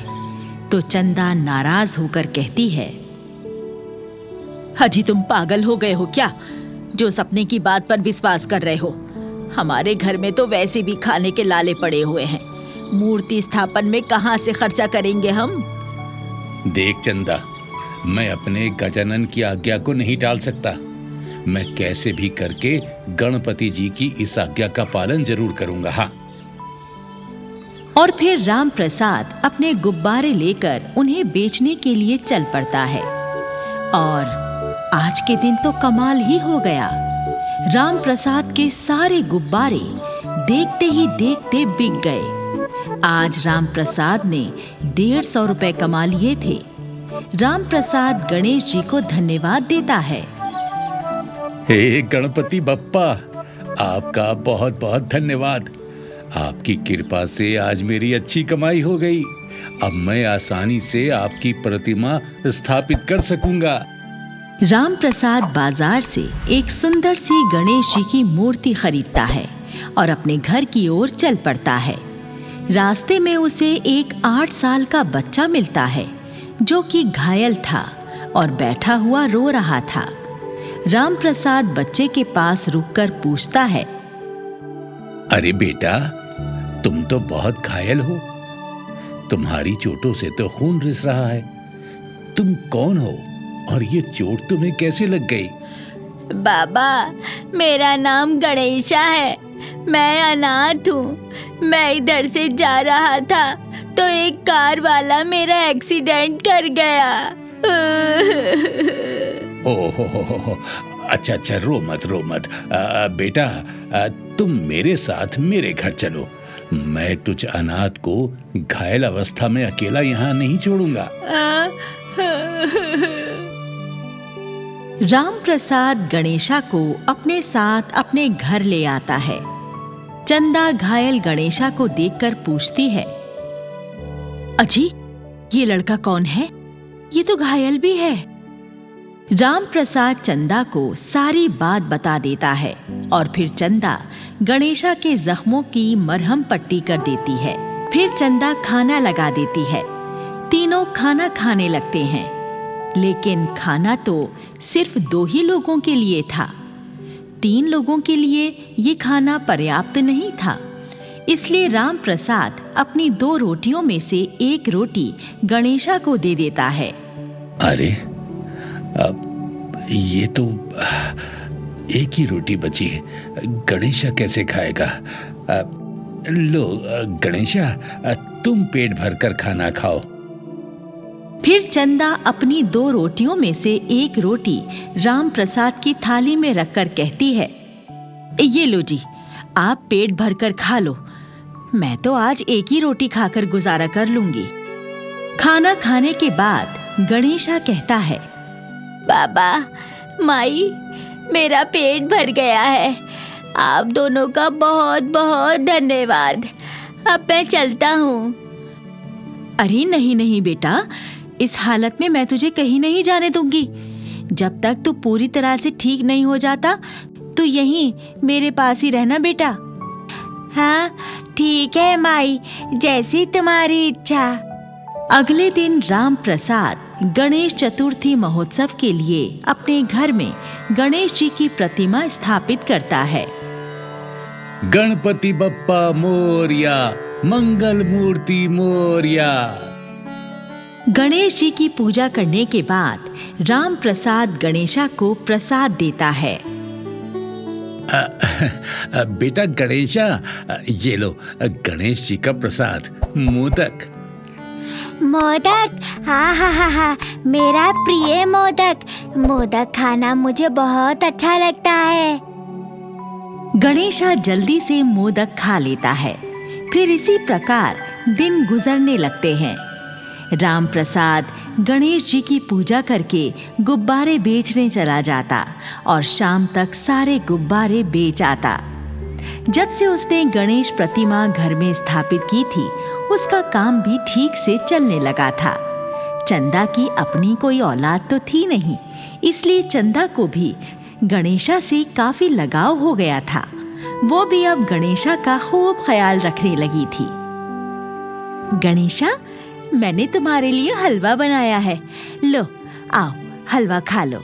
तो चंदा नाराज होकर कहती है, अजी तुम पागल हो गए हो क्या, जो सपने की बात पर विश्वास कर रहे हो? हमारे घर में तो वैसे भी खाने के लाले पड़े हुए हैं, मूर्ति स्थापन में कहां से खर्चा करेंगे हम? देख चंदा, मैं अपने गजानन की आज्ञा को नहीं टाल सकता। मैं कैसे भी करके गणपति जी की इस आज्ञा का पालन जरूर करूंगा। हाँ। और फिर राम प्रसाद अपने गुब्बारे लेकर उन्हें बेचने के लिए चल पड़ता है। और आज के दिन तो कमाल ही हो गया। राम प्रसाद के सारे गुब्बारे देखते ही देखते बिक गए। आज राम प्रसाद ने 150 रुपए कमा लिए थे। राम प्रसाद गणेश जी को धन्यवाद देता है। हे गणपति बप्पा, आपका बहुत बहुत धन्यवाद। आपकी कृपा से आज मेरी अच्छी कमाई हो गई। अब मैं आसानी से आपकी प्रतिमा स्थापित कर सकूंगा। राम प्रसाद बाजार से एक सुंदर सी गणेश जी की मूर्ति खरीदता है और अपने घर की ओर चल पड़ता है। रास्ते में उसे एक 8 साल का बच्चा मिलता है जो कि घायल था और बैठा हुआ रो रहा था। राम प्रसाद बच्चे के पास रुककर पूछता है, अरे बेटा, तुम तो बहुत घायल हो। तुम्हारी चोटों से तो खून रिस रहा है। तुम कौन हो और ये चोट तुम्हें कैसे लग गई? बाबा, मेरा नाम गणेशा है। मैं अनाथ हूँ। मैं इधर से जा रहा था तो एक कार वाला मेरा एक्सीडेंट कर गया। ओहो, अच्छा, रो मत। बेटा, तुम मेरे साथ मेरे घर चलो। मैं तुझ अनाथ को घायल अवस्था में अकेला यहाँ नहीं छोड़ूंगा। राम प्रसाद गणेशा को अपने साथ अपने घर ले आता है। चंदा घायल गणेशा को देखकर पूछती है, अजी, ये लड़का कौन है? ये तो घायल भी है। राम प्रसाद चंदा को सारी बात बता देता है और फिर चंदा गणेशा के जख्मों की मरहम पट्टी कर देती है। फिर चंदा खाना लगा देती है। तीनों खाना खाने लगते हैं, लेकिन खाना तो सिर्फ 2 ही लोगों के लिए था। 3 लोगों के लिए ये खाना पर्याप्त नहीं था। इसलिए राम प्रसाद अपनी 2 रोटियों में से 1 रोटी गणेशा को दे देता है। अरे, अब ये तो एक ही रोटी बची है, गणेशा कैसे खाएगा? लो गणेशा, तुम पेट भरकर खाना खाओ। फिर चंदा अपनी 2 रोटियों में से 1 रोटी राम प्रसाद की थाली में रखकर कहती है, ये लो जी, आप पेट भरकर खा लो। मैं तो आज 1 ही रोटी खाकर गुजारा कर लूंगी। खाना खाने के बाद गणेशा कहता है, बाबा, माई, मेरा पेट भर गया है। आप दोनों का बहुत बहुत धन्यवाद। अब मैं चलता हूँ। अरे नहीं बेटा, इस हालत में मैं तुझे कहीं नहीं जाने दूंगी। जब तक तू पूरी तरह से ठीक नहीं हो जाता तो यहीं मेरे पास ही रहना बेटा। हाँ ठीक है माई, जैसी तुम्हारी इच्छा। अगले दिन राम प्रसाद गणेश चतुर्थी महोत्सव के लिए अपने घर में गणेश जी की प्रतिमा स्थापित करता है। गणपति बप्पा मोरया, मंगल मूर्ति मोरया। गणेश जी की पूजा करने के बाद राम प्रसाद गणेशा को प्रसाद देता है। बेटा गणेशा, ये लो गणेश जी का प्रसाद, मोदक। मोदक, हाँ हाँ हाँ हाँ, मेरा प्रिय मोदक। मोदक खाना मुझे बहुत अच्छा लगता है। गणेशा जल्दी से मोदक खा लेता है। फिर इसी प्रकार दिन गुजरने लगते हैं। राम प्रसाद गणेश जी की पूजा करके गुब्बारे बेचने चला जाता और शाम तक सारे गुब्बारे बेच आता। जब से उसने गणेश प्रतिमा घर में स्थापित की थी, उसका काम भी ठीक से चलने लगा था। चंदा की अपनी कोई औलाद तो थी नहीं, इसलिए चंदा को भी गणेशा से काफी लगाव हो गया था। वो भी अब गणेशा का खूब ख्याल रखने लगी थी। गणेशा, मैंने तुम्हारे लिए हलवा बनाया है, लो आओ हलवा खा लो।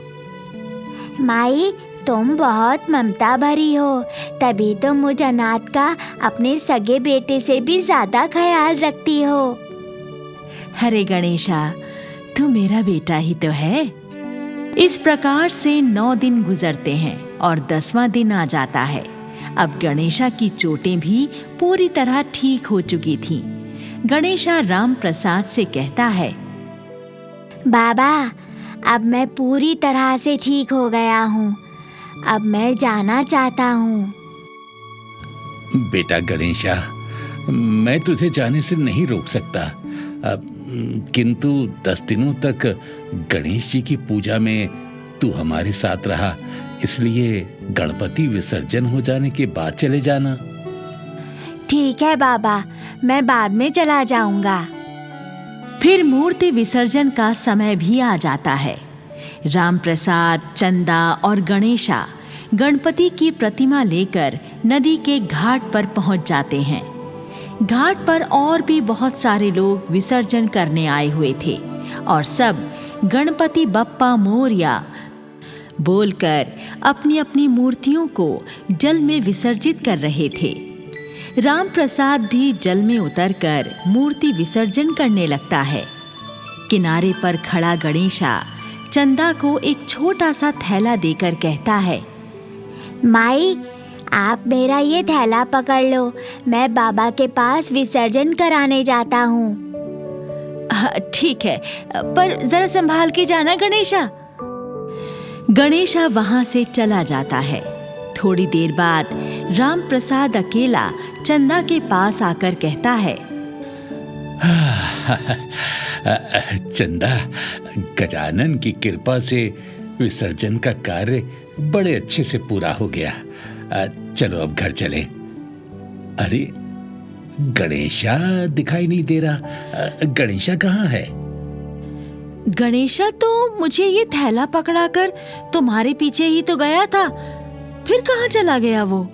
माई, तुम बहुत ममता भरी हो, तभी तो मुझ अनाथ का अपने सगे बेटे से भी ज्यादा ख्याल रखती हो। अरे गणेशा, तू मेरा बेटा ही तो है। इस प्रकार से 9 दिन गुजरते हैं और 10वां दिन आ जाता है। अब गणेशा की चोटें भी पूरी तरह ठीक हो चुकी थीं। गणेशा राम प्रसाद से कहता है, बाबा, अब मैं पूरी तरह से ठीक हो गया हूँ। अब मैं जाना चाहता हूँ। बेटा गणेशा, मैं तुझे जाने से नहीं रोक सकता, किंतु 10 दिनों तक गणेश जी की पूजा में तू हमारे साथ रहा, इसलिए गणपति विसर्जन हो जाने के बाद चले जाना। ठीक है बाबा, मैं बाद में चला जाऊंगा। फिर मूर्ति विसर्जन का समय भी आ जाता है। राम प्रसाद, चंदा और गणेशा गणपति की प्रतिमा लेकर नदी के घाट पर पहुंच जाते हैं। घाट पर और भी बहुत सारे लोग विसर्जन करने आए हुए थे और सब गणपति बप्पा मोरया बोलकर अपनी अपनी मूर्तियों को जल में विसर्जित कर रहे थे। राम प्रसाद भी जल में उतरकर मूर्ति विसर्जन करने लगता है। किनारे पर खड़ा गणेशा चंदा को एक छोटा सा थैला देकर कहता है, माई, आप मेरा ये थैला पकड़ लो, मैं बाबा के पास विसर्जन कराने जाता हूँ। ठीक है, पर जरा संभाल के जाना गणेशा। गणेशा वहां से चला जाता है। थोड़ी देर बाद राम प्रसाद अकेला चंदा के पास आकर कहता है, चंदा, गजानन की कृपा से विसर्जन का कार्य बड़े अच्छे से पूरा हो गया। चलो अब घर चलें। अरे गणेशा दिखाई नहीं दे रहा, गणेशा कहाँ है? गणेशा तो मुझे ये थैला पकड़ाकर तुम्हारे पीछे ही तो गया था, फिर कहाँ चला गया वो?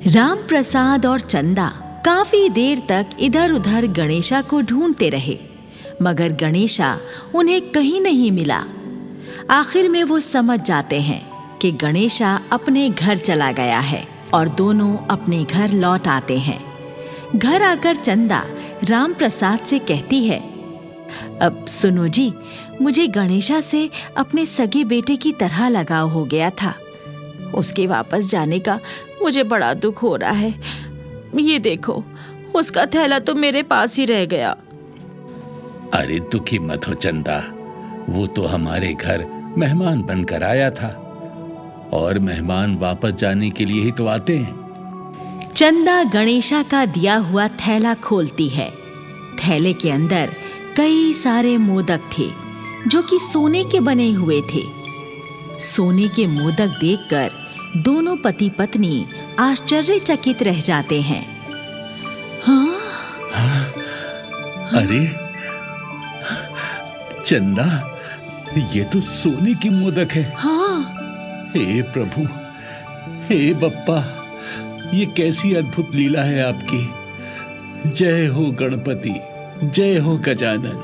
राम प्रसाद और चंदा काफी देर तक इधर उधर गणेशा को ढूंढते रहे, मगर गणेशा उन्हें कहीं नहीं मिला। आखिर में वो समझ जाते हैं कि गणेशा अपने घर चला गया है और दोनों अपने घर लौट आते हैं। घर आकर चंदा राम प्रसाद से कहती है, अब सुनो जी, मुझे गणेशा से अपने सगे बेटे की तरह लगाव हो गया था। उसके वापस जाने का मुझे बड़ा दुख हो रहा है। ये देखो, उसका थैला तो मेरे पास ही रह गया। अरे दुखी मत हो चंदा, वो तो हमारे घर मेहमान बनकर आया था और मेहमान वापस जाने के लिए ही तो आते हैं। चंदा गणेशा का दिया हुआ थैला खोलती है। थैले के अंदर कई सारे मोदक थे जो कि सोने के बने हुए थे। सोने के मोदक देखकर दोनों पति पत्नी आश्चर्यचकित रह जाते हैं। हाँ? अरे चंदा, ये तो सोने की मोदक है। हाँ। हे प्रभु, हे बप्पा, ये कैसी अद्भुत लीला है आपकी। जय हो गणपति, जय हो गजानन।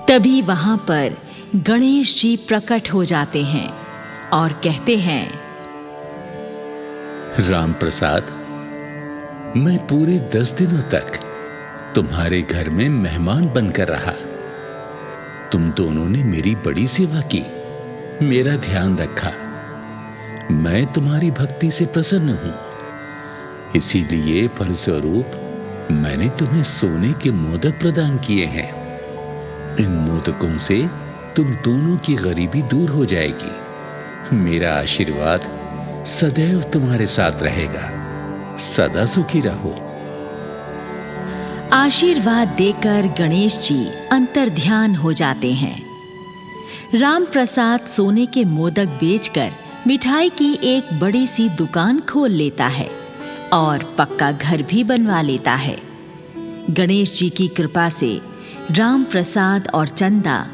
तभी वहां पर गणेश जी प्रकट हो जाते हैं और कहते हैं, राम प्रसाद, मैं पूरे 10 दिनों तक तुम्हारे घर में मेहमान बनकर रहा। तुम दोनों ने मेरी बड़ी सेवा की, मेरा ध्यान रखा। मैं तुम्हारी भक्ति से प्रसन्न हूं, इसीलिए फलस्वरूप मैंने तुम्हें सोने के मोदक प्रदान किए हैं। इन मोदकों से तुम दोनों की गरीबी दूर हो जाएगी। मेरा आशीर्वाद सदैव तुम्हारे साथ रहेगा। सदा सुखी रहो। आशीर्वाद देकर गणेश जी अंतर्ध्यान हो जाते हैं। राम प्रसाद सोने के मोदक बेचकर मिठाई की एक बड़ी सी दुकान खोल लेता है और पक्का घर भी बनवा लेता है। गणेश जी की कृपा से राम प्रसाद और चंदा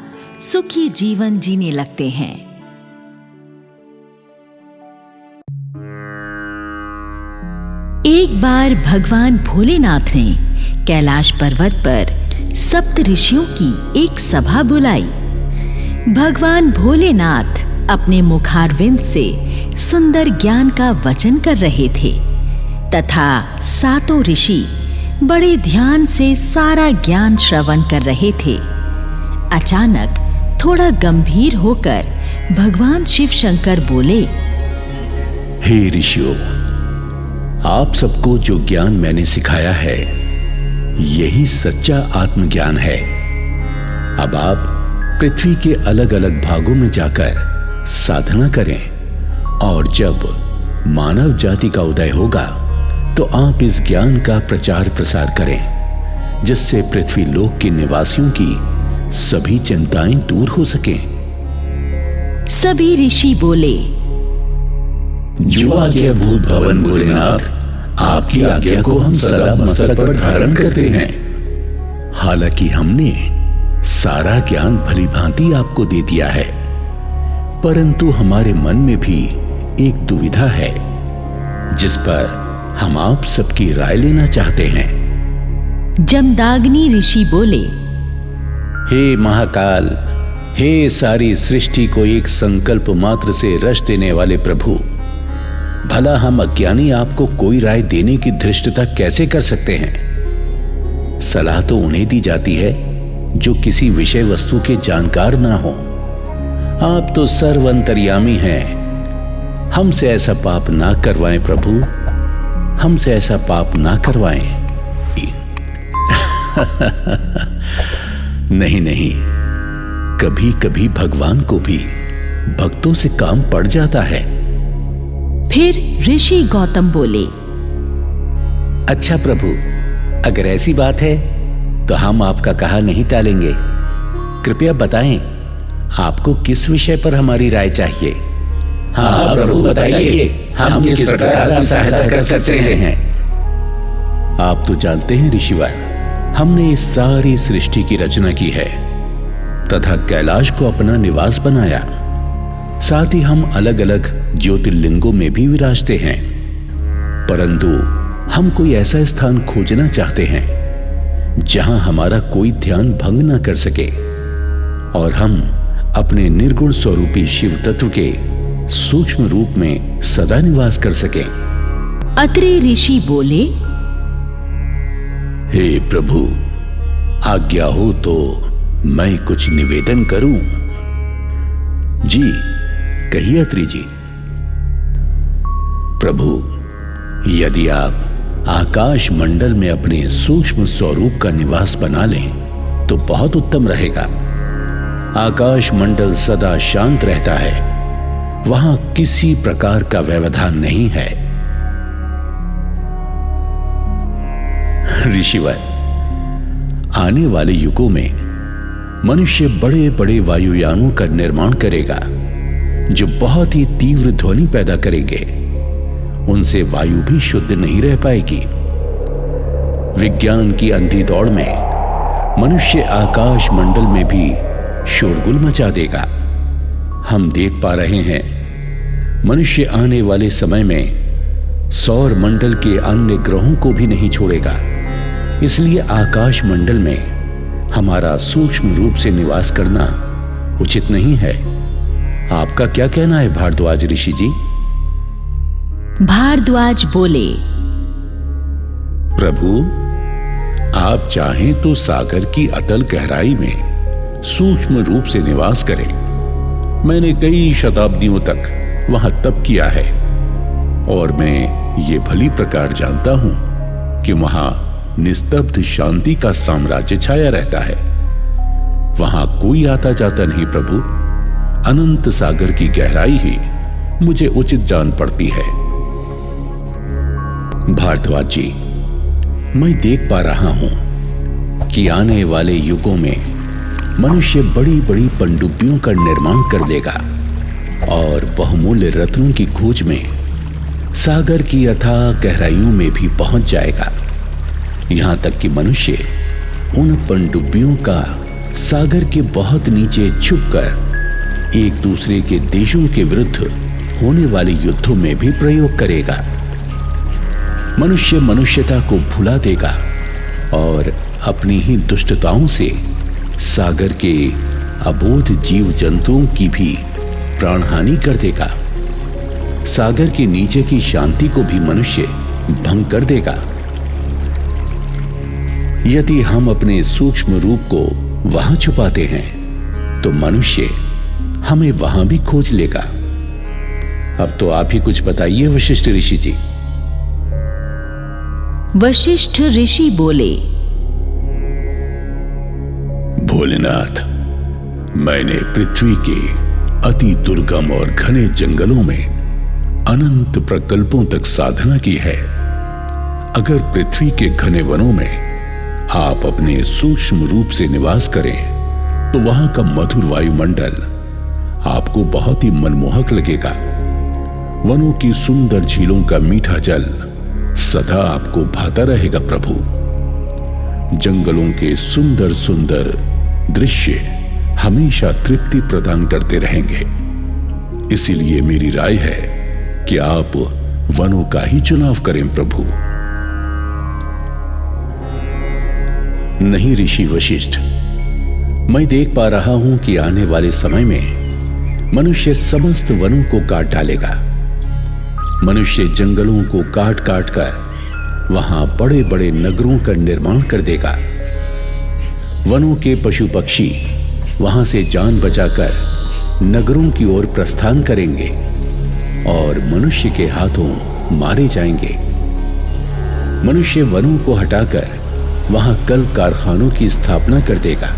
सुखी जीवन जीने लगते हैं। एक बार भगवान भोलेनाथ ने कैलाश पर्वत पर सप्त ऋषियों की एक सभा बुलाई। भगवान भोलेनाथ अपने मुखारविंद से सुंदर ज्ञान का वचन कर रहे थे तथा सातों ऋषि बड़े ध्यान से सारा ज्ञान श्रवण कर रहे थे। अचानक थोड़ा गंभीर होकर भगवान शिव शंकर बोले, हे ऋषियों, आप सबको जो ज्ञान मैंने सिखाया है, यही सच्चा आत्मज्ञान है। अब आप पृथ्वी के अलग अलग भागों में जाकर साधना करें और जब मानव जाति का उदय होगा तो आप इस ज्ञान का प्रचार प्रसार करें, जिससे पृथ्वी लोक के निवासियों की सभी चिंताएं दूर हो सकें। सभी ऋषि बोले, जो आज्ञाभूत भवन भोलेनाथ, आपकी आज्ञा को हम सदा मस्तक पर धारण करते हैं। हालांकि हमने सारा ज्ञान भली भांति आपको दे दिया है, परंतु हमारे मन में भी एक दुविधा है, जिस पर हम आप सबकी राय लेना चाहते हैं। जमदाग्नि ऋषि बोले, हे महाकाल, हे सारी सृष्टि को एक संकल्प मात्र से रच देने वाले प्रभु, भला हम अज्ञानी आपको कोई राय देने की धृष्टता कैसे कर सकते हैं? सलाह तो उन्हें दी जाती है जो किसी विषय वस्तु के जानकार ना हो। आप तो सर्व अंतर्यामी हैं। हमसे ऐसा पाप ना करवाएं प्रभु, हमसे ऐसा पाप ना करवाएं। नहीं नहीं, कभी कभी भगवान को भी भक्तों से काम पड़ जाता है। फिर ऋषि गौतम बोले, अच्छा प्रभु, अगर ऐसी बात है तो हम आपका कहा नहीं टालेंगे। कृपया बताएं, आपको किस विषय पर हमारी राय चाहिए? हाँ प्रभु, बताइए, हम किस प्रकार आपकी सहायता कर सकते हैं? आप तो जानते हैं ऋषिवर, हमने इस सारी सृष्टि की रचना की है तथा कैलाश को अपना निवास बनाया। साथ ही हम अलग अलग ज्योतिर्लिंगों में भी विराजते हैं, परंतु हम कोई ऐसा स्थान खोजना चाहते हैं जहां हमारा कोई ध्यान भंग न कर सके और हम अपने निर्गुण स्वरूपी शिव तत्व के सूक्ष्म रूप में सदा निवास कर सकें। अत्रि ऋषि बोले, हे प्रभु, आज्ञा हो तो मैं कुछ निवेदन करूं? जी कहिए अत्रि जी। प्रभु, यदि आप आकाश मंडल में अपने सूक्ष्म स्वरूप का निवास बना लें तो बहुत उत्तम रहेगा। आकाश मंडल सदा शांत रहता है, वहां किसी प्रकार का व्यवधान नहीं है। ऋषिवर, आने वाले युगों में मनुष्य बड़े बड़े वायुयानों का निर्माण करेगा जो बहुत ही तीव्र ध्वनि पैदा करेंगे। उनसे वायु भी शुद्ध नहीं रह पाएगी। विज्ञान की अंधी दौड़ में मनुष्य आकाश मंडल में भी शोरगुल मचा देगा। हम देख पा रहे हैं मनुष्य आने वाले समय में सौर मंडल के अन्य ग्रहों को भी नहीं छोड़ेगा। इसलिए आकाश मंडल में हमारा सूक्ष्म रूप से निवास करना उचित नहीं है। आपका क्या कहना है भारद्वाज ऋषि जी? भारद्वाज बोले, प्रभु, आप चाहें तो सागर की अतल गहराई में सूक्ष्म रूप से निवास करें। मैंने कई शताब्दियों तक वहां तप किया है और मैं ये भली प्रकार जानता हूं कि वहां निस्तब्ध शांति का साम्राज्य छाया रहता है। वहां कोई आता जाता नहीं प्रभु। अनंत सागर की गहराई ही मुझे उचित जान पड़ती है। भारद्वाज जी, मैं देख पा रहा हूं कि आने वाले युगों में मनुष्य बड़ी बड़ी पनडुब्बियों का निर्माण कर लेगा और बहुमूल्य रत्नों की खोज में सागर की अथाह गहराइयों में भी पहुंच जाएगा। यहां तक कि मनुष्य उन पनडुब्बियों का सागर के बहुत नीचे छुपकर एक दूसरे के देशों के विरुद्ध होने वाले युद्धों में भी प्रयोग करेगा। मनुष्य मनुष्यता को भुला देगा और अपनी ही दुष्टताओं से सागर के अबोध जीव जंतुओं की भी प्राणहानि कर देगा। सागर के नीचे की शांति को भी मनुष्य भंग कर देगा। यदि हम अपने सूक्ष्म रूप को वहां छुपाते हैं तो मनुष्य हमें वहां भी खोज लेगा। अब तो आप ही कुछ बताइए वशिष्ठ ऋषि जी। वशिष्ठ ऋषि बोले, भोलेनाथ, मैंने पृथ्वी के अति दुर्गम और घने जंगलों में अनंत प्रकल्पों तक साधना की है। अगर पृथ्वी के घने वनों में आप अपने सूक्ष्म रूप से निवास करें तो वहां का मधुर वायुमंडल आपको बहुत ही मनमोहक लगेगा। वनों की सुंदर झीलों का मीठा जल सदा आपको भाता रहेगा प्रभु। जंगलों के सुंदर सुंदर दृश्य हमेशा तृप्ति प्रदान करते रहेंगे। इसीलिए मेरी राय है कि आप वनों का ही चुनाव करें प्रभु। नहीं ऋषि वशिष्ठ, मैं देख पा रहा हूं कि आने वाले समय में मनुष्य समस्त वनों को काट डालेगा। मनुष्य जंगलों को काट काट कर वहां बड़े बड़े नगरों का निर्माण कर देगा। वनों के पशु पक्षी वहां से जान बचाकर नगरों की ओर प्रस्थान करेंगे और मनुष्य के हाथों मारे जाएंगे। मनुष्य वनों को हटाकर वहां कल कारखानों की स्थापना कर देगा,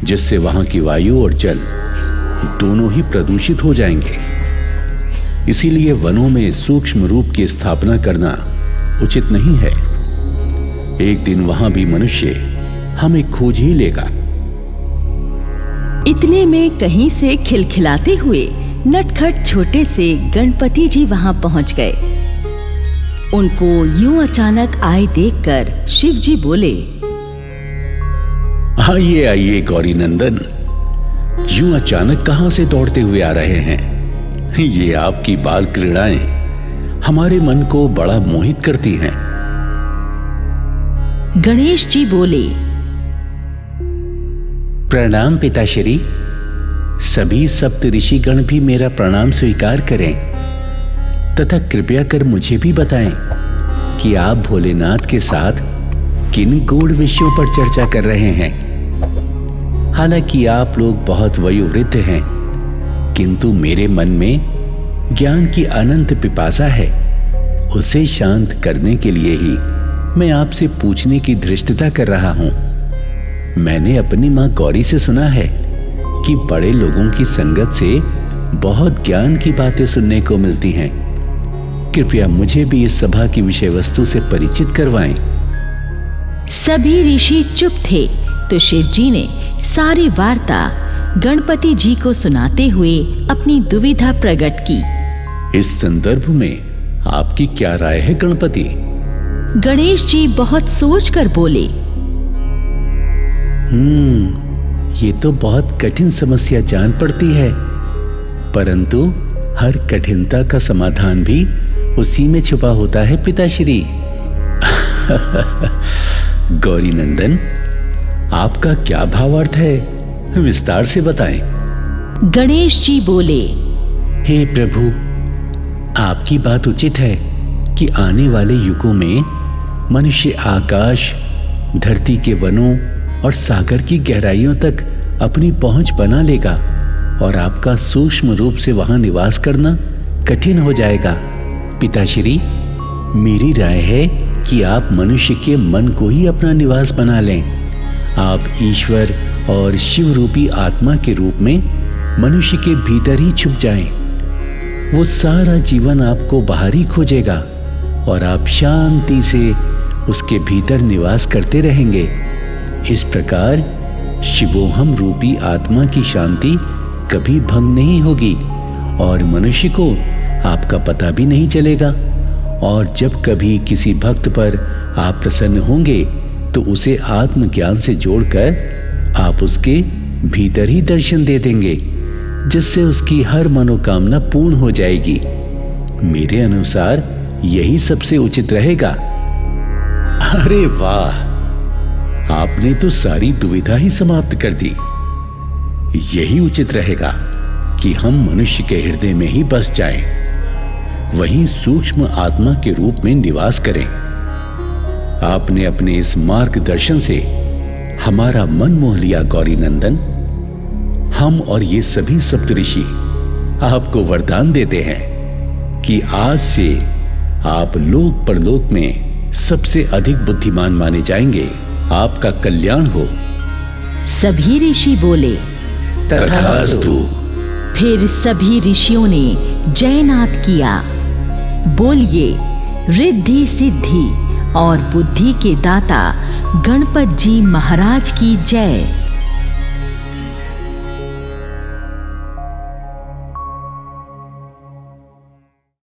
जिससे वहां की वायु और जल दोनों ही प्रदूषित हो जाएंगे। इसीलिए वनों में सूक्ष्म रूप की स्थापना करना उचित नहीं है। एक दिन वहां भी मनुष्य हमें खोज ही लेगा। इतने में कहीं से खिलखिलाते हुए नटखट छोटे से गणपति जी वहां पहुंच गए। उनको यूं अचानक आए देखकर शिव जी बोले, आइए आइए गौरी नंदन, यूं अचानक कहां से दौड़ते हुए आ रहे हैं? ये आपकी बाल क्रीड़ाएं हमारे मन को बड़ा मोहित करती हैं। गणेश जी बोले, प्रणाम पिताश्री। सभी सप्त ऋषिगण भी मेरा प्रणाम स्वीकार करें तथा कृपया कर मुझे भी बताएं कि आप भोलेनाथ के साथ किन गूढ़ विषयों पर चर्चा कर रहे हैं। हालांकि आप लोग बहुत वयोवृद्ध हैं, किंतु मेरे मन में ज्ञान की अनंत पिपासा है। उसे शांत करने के लिए ही मैं आपसे पूछने की धृष्टता कर रहा हूं। मैंने अपनी मां गौरी से सुना है कि बड़े लोगों की संगत से बहुत ज्ञान की बातें सुनने को मिलती हैं। कृपया मुझे भी इस सभा की विषय वस्तु से परिचित करवाएं। सभी ऋषि चुप थे तो शिव जी ने सारी वार्ता गणपति जी को सुनाते हुए अपनी दुविधा प्रकट की। इस संदर्भ में आपकी क्या राय है गणपति? गणेश जी बहुत सोचकर बोले, ये तो बहुत कठिन समस्या जान पड़ती है, परंतु हर कठिनता का समाधान भी उसी में छुपा होता है पिताश्री। गौरी नंदन, आपका क्या भावार्थ है, विस्तार से बताएं। गणेश जी बोले, हे प्रभु, आपकी बात उचित है कि आने वाले युगों में मनुष्य आकाश, धरती के वनों और सागर की गहराइयों तक अपनी पहुंच बना लेगा और आपका सूक्ष्म रूप से वहां निवास करना कठिन हो जाएगा। पिताश्री, मेरी राय है कि आप मनुष्य के मन को ही अपना निवास बना लें। आप ईश्वर और शिव रूपी आत्मा के रूप में मनुष्य के भीतर ही छुप जाएं। वो सारा जीवन आपको बाहर ही खोजेगा और आप शांति से उसके भीतर निवास करते रहेंगे। इस प्रकार शिवोहम रूपी आत्मा की शांति कभी भंग नहीं होगी और मनुष्य को आपका पता भी नहीं चलेगा। और जब कभी किसी भक्त पर आप प्रसन्न होंगे तो उसे आत्मज्ञान से जोड़कर आप उसके भीतर ही दर्शन दे देंगे, जिससे उसकी हर मनोकामना पूर्ण हो जाएगी। मेरे अनुसार यही सबसे उचित रहेगा। अरे वाह, आपने तो सारी दुविधा ही समाप्त कर दी। यही उचित रहेगा कि हम मनुष्य के हृदय में ही बस जाएं, वहीं सूक्ष्म आत्मा के रूप में निवास करें। आपने अपने इस मार्गदर्शन से हमारा मन मोह लिया गौरी नंदन। हम और ये सभी सप्तऋषि आपको वरदान देते हैं कि आज से आप लोक परलोक में सबसे अधिक बुद्धिमान माने जाएंगे। आपका कल्याण हो। सभी ऋषि बोले, तथास्तु। फिर सभी ऋषियों ने जयनाद किया। बोलिए, रिद्धि सिद्धि और बुद्धि के दाता गणपत जी महाराज की जय।